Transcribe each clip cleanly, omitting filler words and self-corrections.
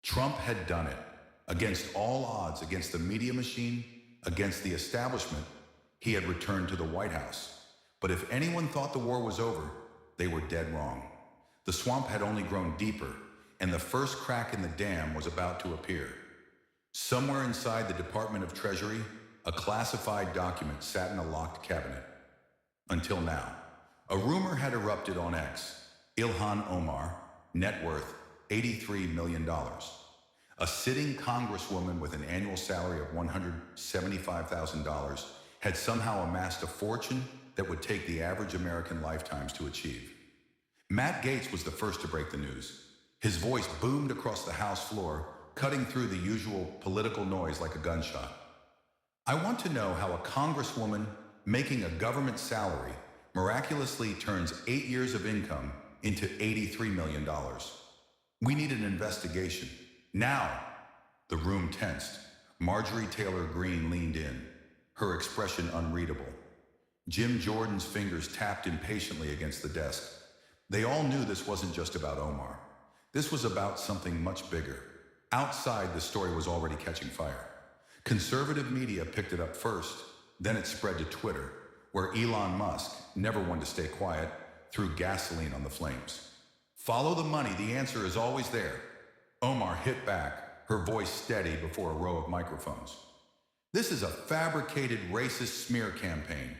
Trump had done it. Against all odds, against the media machine, against the establishment, he had returned to the White House. But if anyone thought the war was over, they were dead wrong. The swamp had only grown deeper, and the first crack in the dam was about to appear. Somewhere inside the Department of Treasury, a classified document sat in a locked cabinet. Until now, a rumor had erupted on X. Ilhan Omar, net worth $83 million. A sitting congresswoman with an annual salary of $175,000 had somehow amassed a fortune that would take the average American lifetimes to achieve. Matt Gaetz was the first to break the news. His voice boomed across the House floor, cutting through the usual political noise like a gunshot. I want to know how a congresswoman making a government salary miraculously turns 8 years of income into $83 million. We need an investigation. Now! The room tensed. Marjorie Taylor Greene leaned in, her expression unreadable. Jim Jordan's fingers tapped impatiently against the desk. They all knew this wasn't just about Omar. This was about something much bigger. Outside, the story was already catching fire. Conservative media picked it up first, then it spread to Twitter, where Elon Musk, never one to stay quiet, threw gasoline on the flames. Follow the money, the answer is always there. Omar hit back, her voice steady before a row of microphones. This is a fabricated racist smear campaign.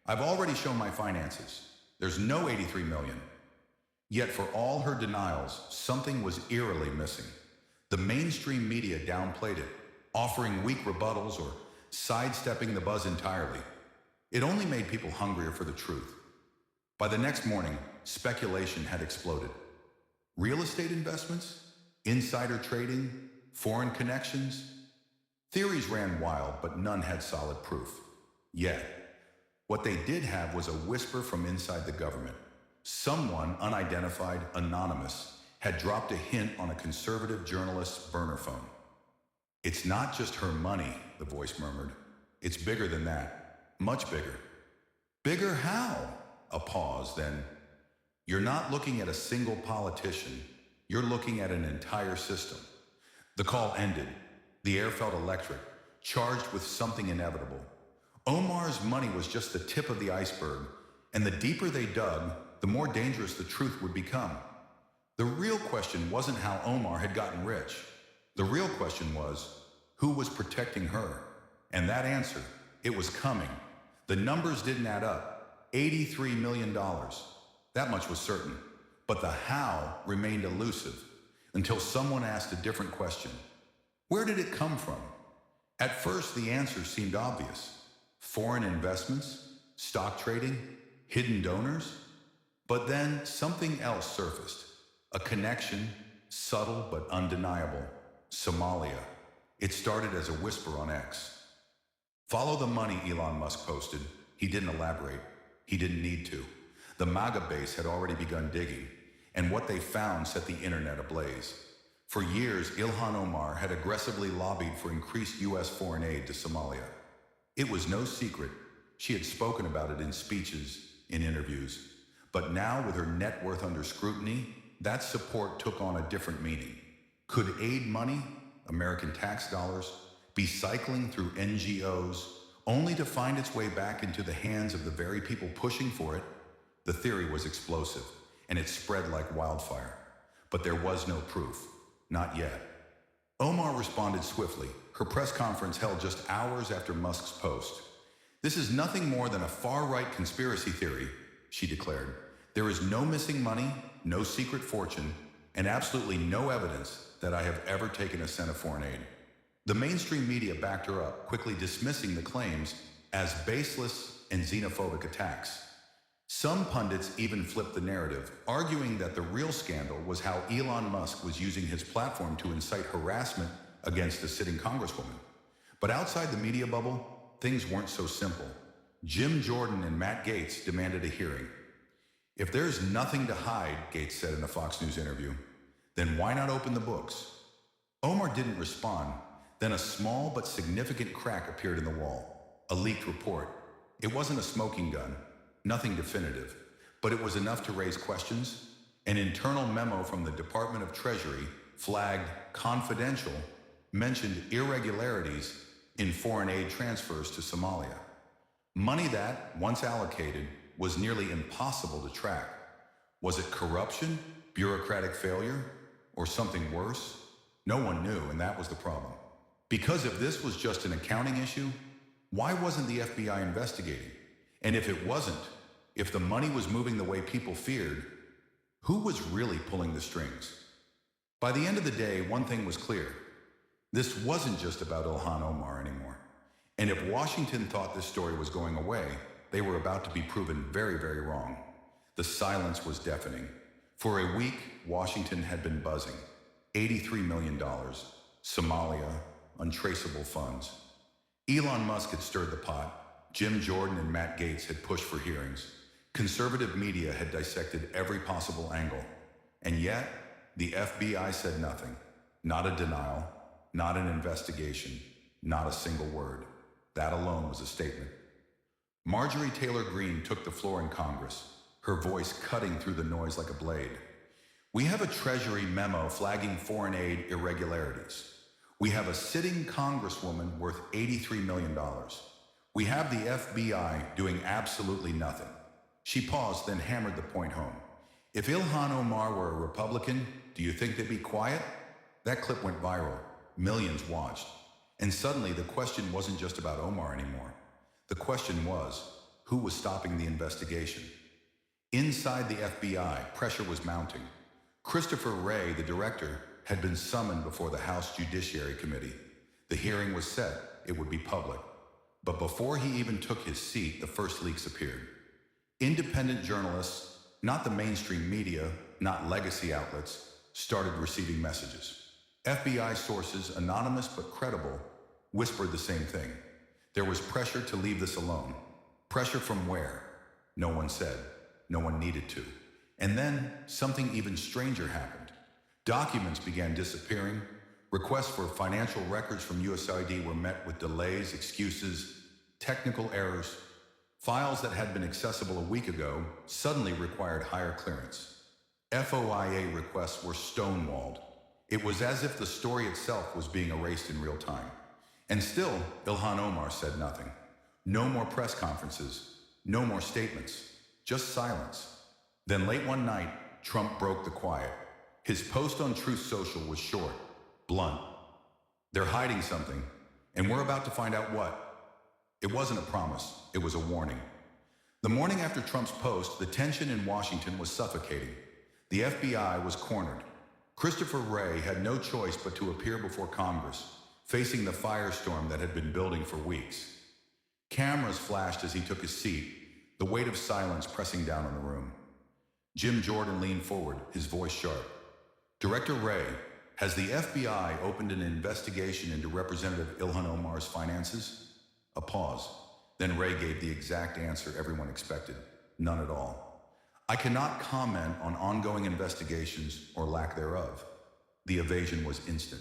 I've already shown my finances. There's no 83 million. Yet for all her denials, something was eerily missing. The mainstream media downplayed it, offering weak rebuttals or sidestepping the buzz entirely. It only made people hungrier for the truth. By the next morning, speculation had exploded. Real estate investments? Insider trading? Foreign connections? Theories ran wild, but none had solid proof. Yet, what they did have was a whisper from inside the government. Someone, unidentified, anonymous, had dropped a hint on a conservative journalist's burner phone. It's not just her money, the voice murmured. It's bigger than that. Much bigger. Bigger how? A pause, then. You're not looking at a single politician. You're looking at an entire system. The call ended. The air felt electric, charged with something inevitable. Omar's money was just the tip of the iceberg, and the deeper they dug, the more dangerous the truth would become. The real question wasn't how Omar had gotten rich. The real question was, who was protecting her? And that answer, it was coming. The numbers didn't add up. $83 million. That much was certain. But the how remained elusive until someone asked a different question. Where did it come from? At first, the answer seemed obvious. Foreign investments? Stock trading? Hidden donors? But then something else surfaced. A connection, subtle but undeniable. Somalia. It started as a whisper on X. Follow the money, Elon Musk posted. He didn't elaborate. He didn't need to. The MAGA base had already begun digging, and what they found set the internet ablaze. For years, Ilhan Omar had aggressively lobbied for increased U.S. foreign aid to Somalia. It was no secret. She had spoken about it in speeches, in interviews. But now, with her net worth under scrutiny, that support took on a different meaning. Could aid money, American tax dollars, be cycling through NGOs, only to find its way back into the hands of the very people pushing for it? The theory was explosive, and it spread like wildfire. But there was no proof. Not yet. Omar responded swiftly, her press conference held just hours after Musk's post. This is nothing more than a far-right conspiracy theory, she declared. There is no missing money, no secret fortune, and absolutely no evidence that I have ever taken a cent of foreign aid. The mainstream media backed her up, quickly dismissing the claims as baseless and xenophobic attacks. Some pundits even flipped the narrative, arguing that the real scandal was how Elon Musk was using his platform to incite harassment against a sitting congresswoman. But outside the media bubble, things weren't so simple. Jim Jordan and Matt Gaetz demanded a hearing. If there's nothing to hide, Gaetz said in a Fox News interview, then why not open the books? Omar didn't respond. Then a small but significant crack appeared in the wall. A leaked report. It wasn't a smoking gun. Nothing definitive, but it was enough to raise questions. An internal memo from the Department of Treasury flagged confidential, mentioned irregularities in foreign aid transfers to Somalia. Money that, once allocated, was nearly impossible to track. Was it corruption, bureaucratic failure, or something worse? No one knew, and that was the problem. Because if this was just an accounting issue, why wasn't the FBI investigating? And if it wasn't, if the money was moving the way people feared, who was really pulling the strings? By the end of the day, one thing was clear. This wasn't just about Ilhan Omar anymore. And if Washington thought this story was going away, they were about to be proven very, very wrong. The silence was deafening. For a week, Washington had been buzzing. $83 million, Somalia, untraceable funds. Elon Musk had stirred the pot. Jim Jordan and Matt Gaetz had pushed for hearings. Conservative media had dissected every possible angle. And yet, the FBI said nothing. Not a denial, not an investigation, not a single word. That alone was a statement. Marjorie Taylor Greene took the floor in Congress, her voice cutting through the noise like a blade. We have a Treasury memo flagging foreign aid irregularities. We have a sitting congresswoman worth $83 million. We have the FBI doing absolutely nothing. She paused, then hammered the point home. If Ilhan Omar were a Republican, do you think they'd be quiet? That clip went viral. Millions watched. And suddenly the question wasn't just about Omar anymore. The question was, who was stopping the investigation? Inside the FBI, pressure was mounting. Christopher Wray, the director, had been summoned before the House Judiciary Committee. The hearing was set. It would be public. But before he even took his seat, the first leaks appeared. Independent journalists, not the mainstream media, not legacy outlets, started receiving messages. FBI sources, anonymous but credible, whispered the same thing. There was pressure to leave this alone. Pressure from where? No one said. No one needed to. And then something even stranger happened. Documents began disappearing. Requests for financial records from USAID were met with delays, excuses, technical errors. Files that had been accessible a week ago suddenly required higher clearance. FOIA requests were stonewalled. It was as if the story itself was being erased in real time. And still, Ilhan Omar said nothing. No more press conferences, no more statements, just silence. Then late one night, Trump broke the quiet. His post on Truth Social was short, blunt. They're hiding something, and we're about to find out what. It wasn't a promise, it was a warning. The morning after Trump's post, the tension in Washington was suffocating. The FBI was cornered. Christopher Wray had no choice but to appear before Congress, facing the firestorm that had been building for weeks. Cameras flashed as he took his seat, the weight of silence pressing down on the room. Jim Jordan leaned forward, his voice sharp. Director Wray, has the FBI opened an investigation into Representative Ilhan Omar's finances? A pause. Then Wray gave the exact answer everyone expected. None at all. I cannot comment on ongoing investigations or lack thereof. The evasion was instant.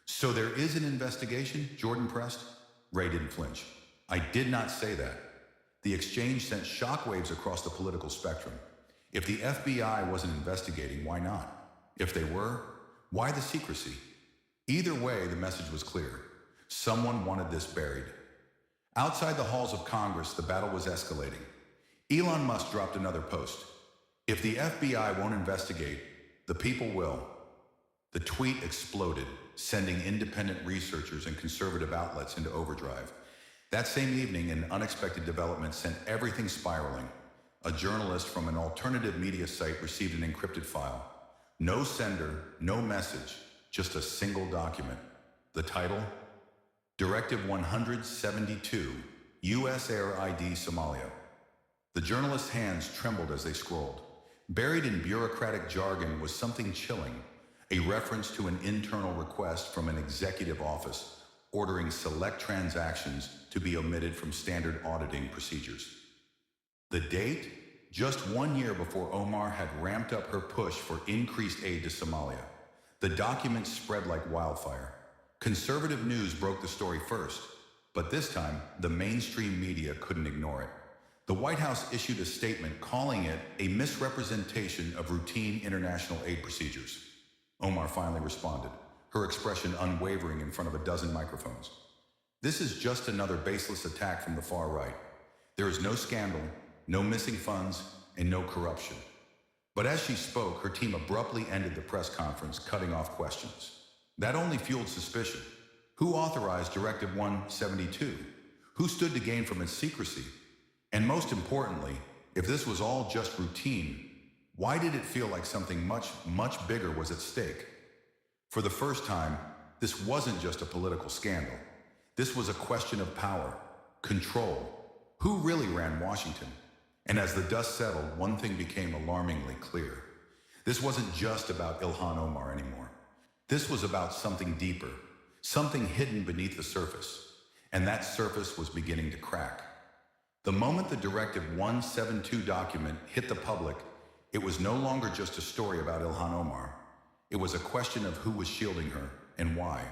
So there is an investigation? Jordan pressed. Wray didn't flinch. I did not say that. The exchange sent shockwaves across the political spectrum. If the FBI wasn't investigating, why not? If they were, why the secrecy? Either way, the message was clear. Someone wanted this buried. Outside the halls of Congress, the battle was escalating. Elon Musk dropped another post. If the FBI won't investigate, the people will. The tweet exploded, sending independent researchers and conservative outlets into overdrive. That same evening, an unexpected development sent everything spiraling. A journalist from an alternative media site received an encrypted file. No sender, no message, just a single document. The title? Directive 172, U.S. Air ID Somalia. The journalist's hands trembled as they scrolled. Buried in bureaucratic jargon was something chilling, a reference to an internal request from an executive office ordering select transactions to be omitted from standard auditing procedures. The date? Just 1 year before Omar had ramped up her push for increased aid to Somalia. The document spread like wildfire. Conservative news broke the story first, but this time, the mainstream media couldn't ignore it. The White House issued a statement calling it a misrepresentation of routine international aid procedures. Omar finally responded, her expression unwavering in front of a dozen microphones. This is just another baseless attack from the far right. There is no scandal, no missing funds, and no corruption. But as she spoke, her team abruptly ended the press conference, cutting off questions. That only fueled suspicion. Who authorized Directive 172? Who stood to gain from its secrecy? And most importantly, if this was all just routine, why did it feel like something much, much bigger was at stake? For the first time, this wasn't just a political scandal. This was a question of power, control. Who really ran Washington? And as the dust settled, one thing became alarmingly clear. This wasn't just about Ilhan Omar anymore. This was about something deeper, something hidden beneath the surface. And that surface was beginning to crack. The moment the Directive 172 document hit the public, it was no longer just a story about Ilhan Omar. It was a question of who was shielding her and why.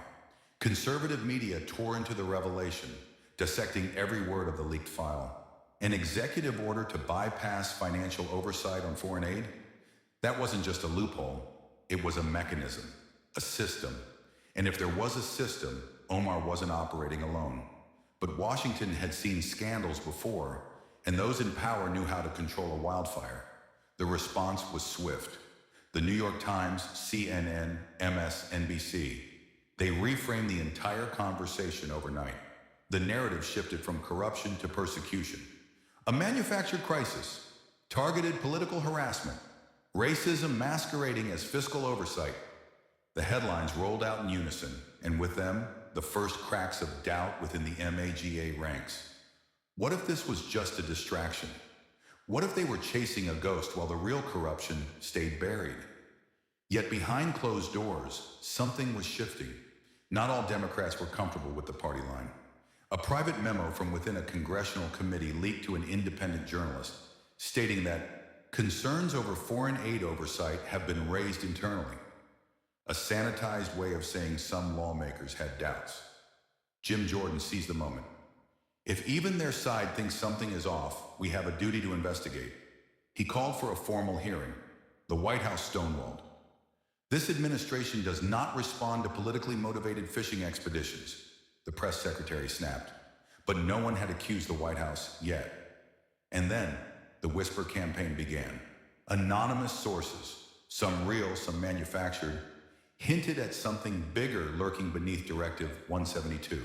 Conservative media tore into the revelation, dissecting every word of the leaked file. An executive order to bypass financial oversight on foreign aid? That wasn't just a loophole, it was a mechanism, a system. And if there was a system, Omar wasn't operating alone. But Washington had seen scandals before, and those in power knew how to control a wildfire. The response was swift. The New York Times, CNN, MSNBC, they reframed the entire conversation overnight. The narrative shifted from corruption to persecution. A manufactured crisis, targeted political harassment, racism masquerading as fiscal oversight. The headlines rolled out in unison, and with them, the first cracks of doubt within the MAGA ranks. What if this was just a distraction? What if they were chasing a ghost while the real corruption stayed buried? Yet behind closed doors, something was shifting. Not all Democrats were comfortable with the party line. A private memo from within a congressional committee leaked to an independent journalist, stating that concerns over foreign aid oversight have been raised internally. A sanitized way of saying some lawmakers had doubts. Jim Jordan seized the moment. If even their side thinks something is off, we have a duty to investigate. He called for a formal hearing. The White House stonewalled. This administration does not respond to politically motivated fishing expeditions, the press secretary snapped. But no one had accused the White House yet. And then, the whisper campaign began. Anonymous sources, some real, some manufactured, hinted at something bigger lurking beneath Directive 172.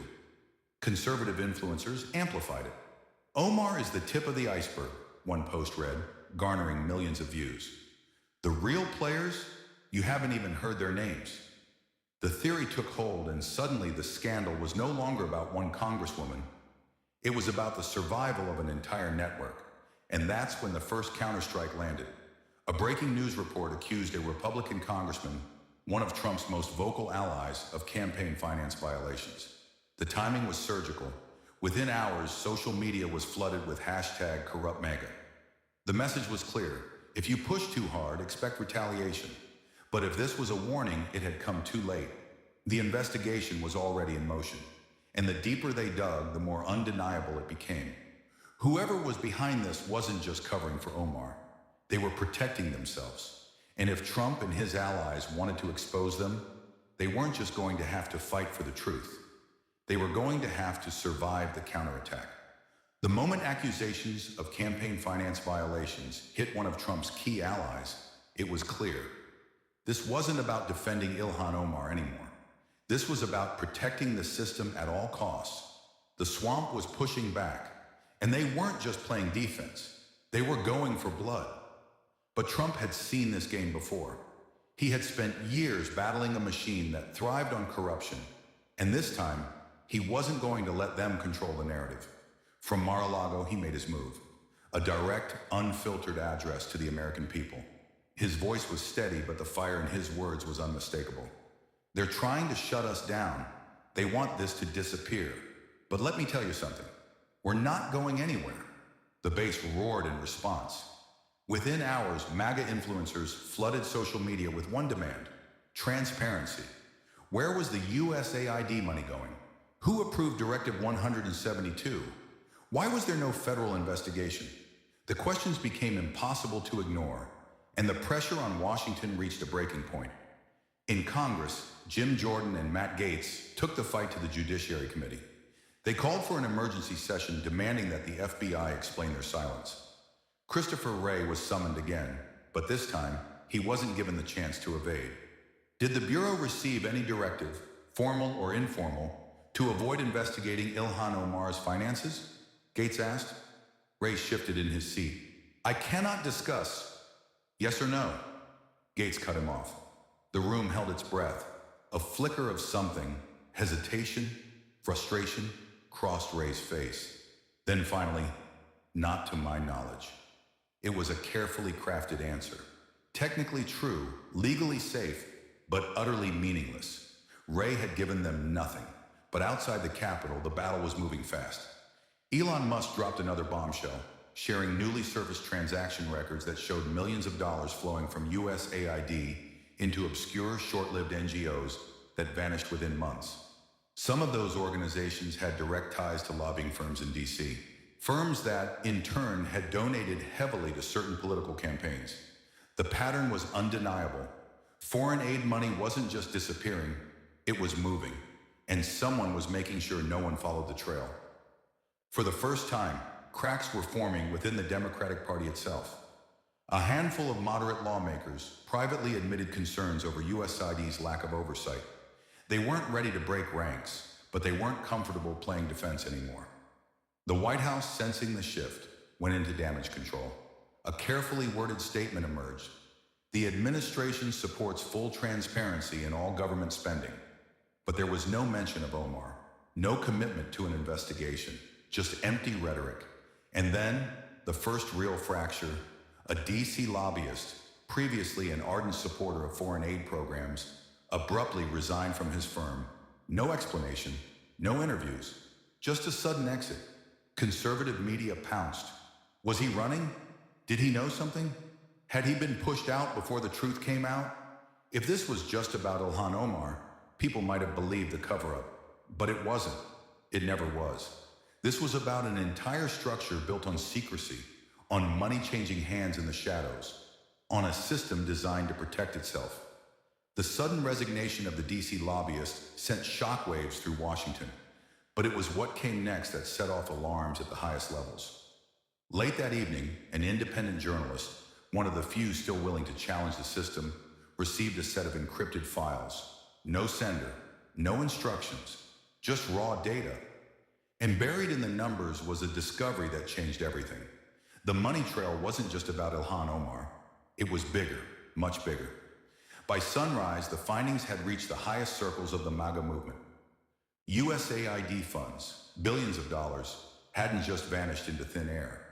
Conservative influencers amplified it. Omar is the tip of the iceberg, one post read, garnering millions of views. The real players, you haven't even heard their names. The theory took hold, and suddenly the scandal was no longer about one congresswoman. It was about the survival of an entire network. And that's when the first counterstrike landed. A breaking news report accused a Republican congressman, one of Trump's most vocal allies, of campaign finance violations. The timing was surgical. Within hours, social media was flooded with #CorruptMAGA. The message was clear. If you push too hard, expect retaliation. But if this was a warning, it had come too late. The investigation was already in motion. And the deeper they dug, the more undeniable it became. Whoever was behind this wasn't just covering for Omar. They were protecting themselves. And if Trump and his allies wanted to expose them, they weren't just going to have to fight for the truth. They were going to have to survive the counterattack. The moment accusations of campaign finance violations hit one of Trump's key allies, it was clear. This wasn't about defending Ilhan Omar anymore. This was about protecting the system at all costs. The swamp was pushing back, and they weren't just playing defense. They were going for blood. But Trump had seen this game before. He had spent years battling a machine that thrived on corruption, and this time, he wasn't going to let them control the narrative. From Mar-a-Lago, he made his move. A direct, unfiltered address to the American people. His voice was steady, but the fire in his words was unmistakable. They're trying to shut us down. They want this to disappear. But let me tell you something. We're not going anywhere. The base roared in response. Within hours, MAGA influencers flooded social media with one demand: transparency. Where was the USAID money going? Who approved Directive 172? Why was there no federal investigation? The questions became impossible to ignore, and the pressure on Washington reached a breaking point. In Congress, Jim Jordan and Matt Gaetz took the fight to the Judiciary Committee. They called for an emergency session demanding that the FBI explain their silence. Christopher Wray was summoned again, but this time, he wasn't given the chance to evade. Did the Bureau receive any directive, formal or informal, to avoid investigating Ilhan Omar's finances? Gaetz asked. Wray shifted in his seat. I cannot discuss. Yes or no? Gaetz cut him off. The room held its breath. A flicker of something, hesitation, frustration, crossed Ray's face. Then finally, not to my knowledge. It was a carefully crafted answer. Technically true, legally safe, but utterly meaningless. Wray had given them nothing. But outside the Capitol, the battle was moving fast. Elon Musk dropped another bombshell, sharing newly surfaced transaction records that showed millions of dollars flowing from USAID into obscure, short-lived NGOs that vanished within months. Some of those organizations had direct ties to lobbying firms in DC, firms that, in turn, had donated heavily to certain political campaigns. The pattern was undeniable. Foreign aid money wasn't just disappearing, it was moving, and someone was making sure no one followed the trail. For the first time, cracks were forming within the Democratic Party itself. A handful of moderate lawmakers privately admitted concerns over USAID's lack of oversight. They weren't ready to break ranks, but they weren't comfortable playing defense anymore. The White House, sensing the shift, went into damage control. A carefully worded statement emerged. The administration supports full transparency in all government spending. But there was no mention of Omar, no commitment to an investigation, just empty rhetoric. And then, the first real fracture, a DC lobbyist, previously an ardent supporter of foreign aid programs, abruptly resigned from his firm. No explanation, no interviews, just a sudden exit. Conservative media pounced. Was he running? Did he know something? Had he been pushed out before the truth came out? If this was just about Ilhan Omar, people might have believed the cover-up. But it wasn't. It never was. This was about an entire structure built on secrecy, on money changing hands in the shadows, on a system designed to protect itself. The sudden resignation of the DC lobbyist sent shockwaves through Washington, but it was what came next that set off alarms at the highest levels. Late that evening, an independent journalist, one of the few still willing to challenge the system, received a set of encrypted files. No sender, no instructions, just raw data. And buried in the numbers was a discovery that changed everything. The money trail wasn't just about Ilhan Omar. It was bigger, much bigger. By sunrise, the findings had reached the highest circles of the MAGA movement. USAID funds, billions of dollars, hadn't just vanished into thin air.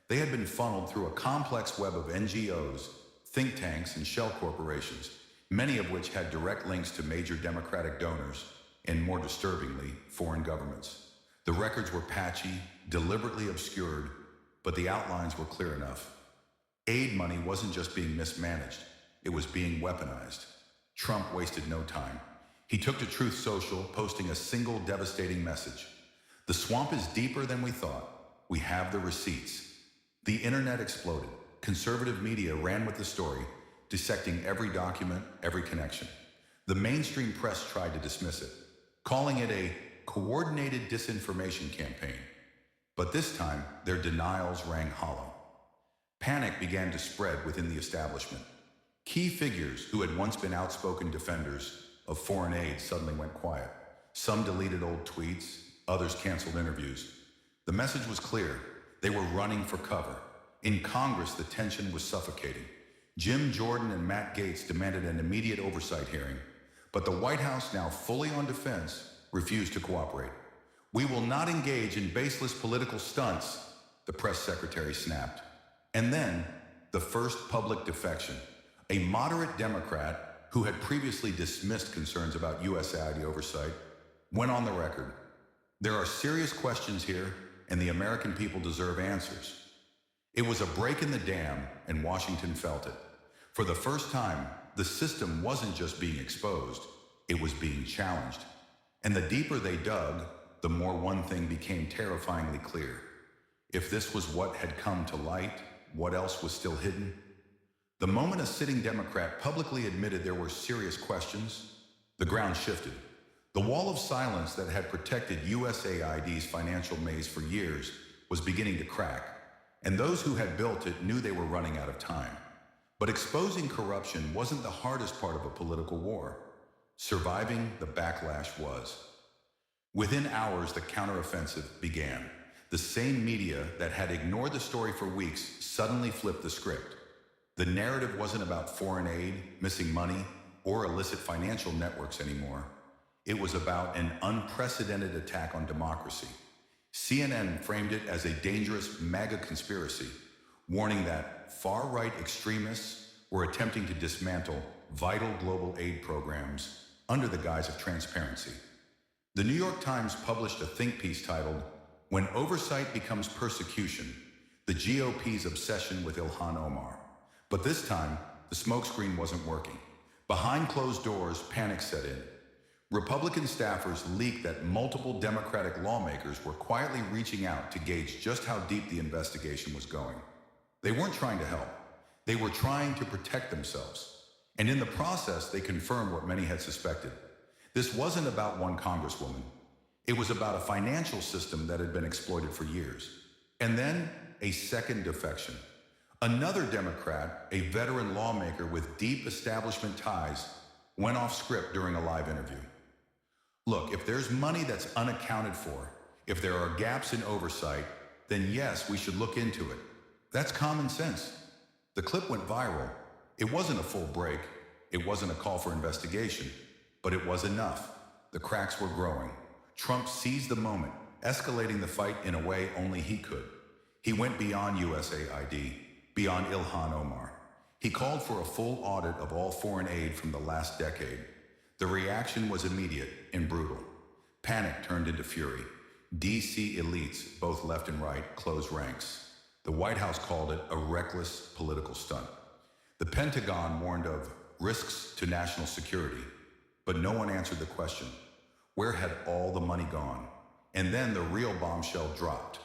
They had been funneled through a complex web of NGOs, think tanks, and shell corporations, many of which had direct links to major Democratic donors, and more disturbingly, foreign governments. The records were patchy, deliberately obscured, but the outlines were clear enough. Aid money wasn't just being mismanaged, it was being weaponized. Trump wasted no time. He took to Truth Social, posting a single devastating message. The swamp is deeper than we thought. We have the receipts. The internet exploded. Conservative media ran with the story, dissecting every document, every connection. The mainstream press tried to dismiss it, calling it a coordinated disinformation campaign. But this time, their denials rang hollow. Panic began to spread within the establishment. Key figures who had once been outspoken defenders of foreign aid suddenly went quiet. Some deleted old tweets, others canceled interviews. The message was clear. They were running for cover. In Congress, the tension was suffocating. Jim Jordan and Matt Gaetz demanded an immediate oversight hearing, but the White House, now fully on defense, refused to cooperate. We will not engage in baseless political stunts, the press secretary snapped. And then, the first public defection. A moderate Democrat who had previously dismissed concerns about USAID oversight went on the record. There are serious questions here, and the American people deserve answers. It was a break in the dam, and Washington felt it. For the first time, the system wasn't just being exposed, it was being challenged. And the deeper they dug, the more one thing became terrifyingly clear. If this was what had come to light, what else was still hidden? The moment a sitting Democrat publicly admitted there were serious questions, the ground shifted. The wall of silence that had protected USAID's financial maze for years was beginning to crack, and those who had built it knew they were running out of time. But exposing corruption wasn't the hardest part of a political war. Surviving the backlash was. Within hours, the counteroffensive began. The same media that had ignored the story for weeks suddenly flipped the script. The narrative wasn't about foreign aid, missing money, or illicit financial networks anymore. It was about an unprecedented attack on democracy. CNN framed it as a dangerous MAGA conspiracy, warning that far-right extremists were attempting to dismantle vital global aid programs under the guise of transparency. The New York Times published a think piece titled, "When Oversight Becomes Persecution, the GOP's Obsession with Ilhan Omar." But this time, the smokescreen wasn't working. Behind closed doors, panic set in. Republican staffers leaked that multiple Democratic lawmakers were quietly reaching out to gauge just how deep the investigation was going. They weren't trying to help. They were trying to protect themselves. And in the process, they confirmed what many had suspected. This wasn't about one congresswoman. It was about a financial system that had been exploited for years. And then, a second defection. Another Democrat, a veteran lawmaker with deep establishment ties, went off script during a live interview. Look, if there's money that's unaccounted for, if there are gaps in oversight, then yes, we should look into it. That's common sense. The clip went viral. It wasn't a full break. It wasn't a call for investigation. But it was enough. The cracks were growing. Trump seized the moment, escalating the fight in a way only he could. He went beyond USAID, beyond Ilhan Omar. He called for a full audit of all foreign aid from the last decade. The reaction was immediate and brutal. Panic turned into fury. DC elites, both left and right, closed ranks. The White House called it a reckless political stunt. The Pentagon warned of risks to national security, but no one answered the question. Where had all the money gone? And then the real bombshell dropped.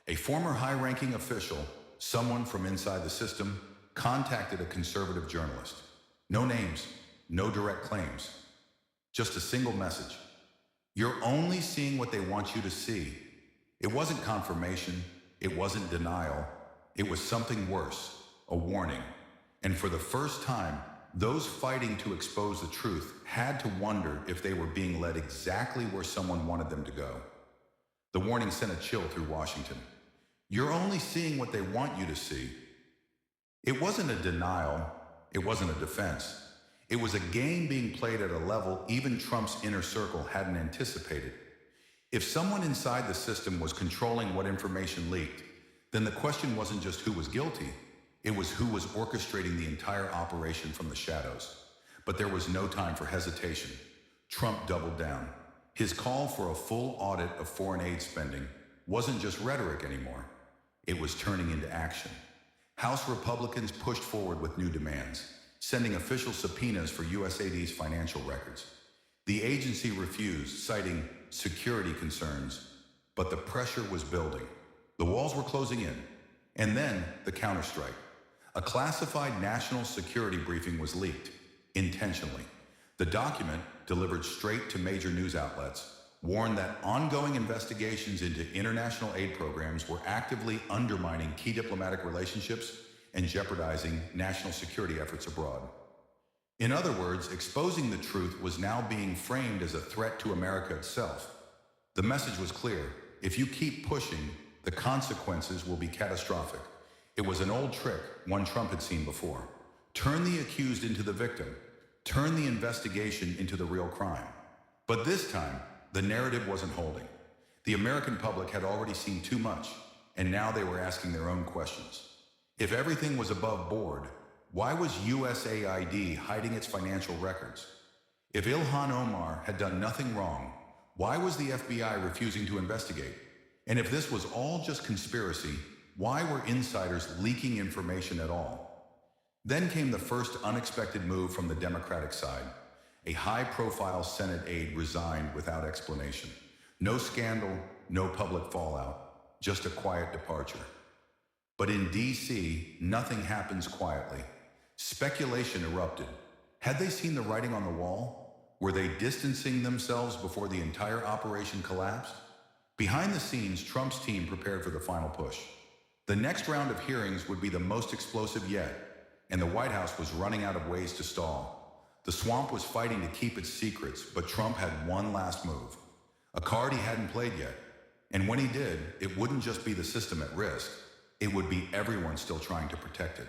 A former high-ranking official, someone from inside the system, contacted a conservative journalist. No names, no direct claims, just a single message. You're only seeing what they want you to see. It wasn't confirmation, it wasn't denial, it was something worse, a warning. And for the first time, those fighting to expose the truth had to wonder if they were being led exactly where someone wanted them to go. The warning sent a chill through Washington. You're only seeing what they want you to see. It wasn't a denial, it wasn't a defense. It was a game being played at a level even Trump's inner circle hadn't anticipated. If someone inside the system was controlling what information leaked, then the question wasn't just who was guilty, it was who was orchestrating the entire operation from the shadows. But there was no time for hesitation. Trump doubled down. His call for a full audit of foreign aid spending wasn't just rhetoric anymore. It was turning into action. House Republicans pushed forward with new demands, sending official subpoenas for USAID's financial records. The agency refused, citing security concerns, but the pressure was building. The walls were closing in. And then the counterstrike. A classified national security briefing was leaked, intentionally. The document, delivered straight to major news outlets, warned that ongoing investigations into international aid programs were actively undermining key diplomatic relationships and jeopardizing national security efforts abroad. In other words, exposing the truth was now being framed as a threat to America itself. The message was clear. If you keep pushing, the consequences will be catastrophic. It was an old trick, one Trump had seen before. Turn the accused into the victim. Turn the investigation into the real crime. But this time, the narrative wasn't holding. The American public had already seen too much, and now they were asking their own questions. If everything was above board, why was USAID hiding its financial records? If Ilhan Omar had done nothing wrong, why was the FBI refusing to investigate? And if this was all just conspiracy, why were insiders leaking information at all? Then came the first unexpected move from the Democratic side. A high-profile Senate aide resigned without explanation. No scandal, no public fallout, just a quiet departure. But in D.C., nothing happens quietly. Speculation erupted. Had they seen the writing on the wall? Were they distancing themselves before the entire operation collapsed? Behind the scenes, Trump's team prepared for the final push. The next round of hearings would be the most explosive yet, and the White House was running out of ways to stall. The swamp was fighting to keep its secrets, but Trump had one last move. A card he hadn't played yet. And when he did, it wouldn't just be the system at risk, it would be everyone still trying to protect it.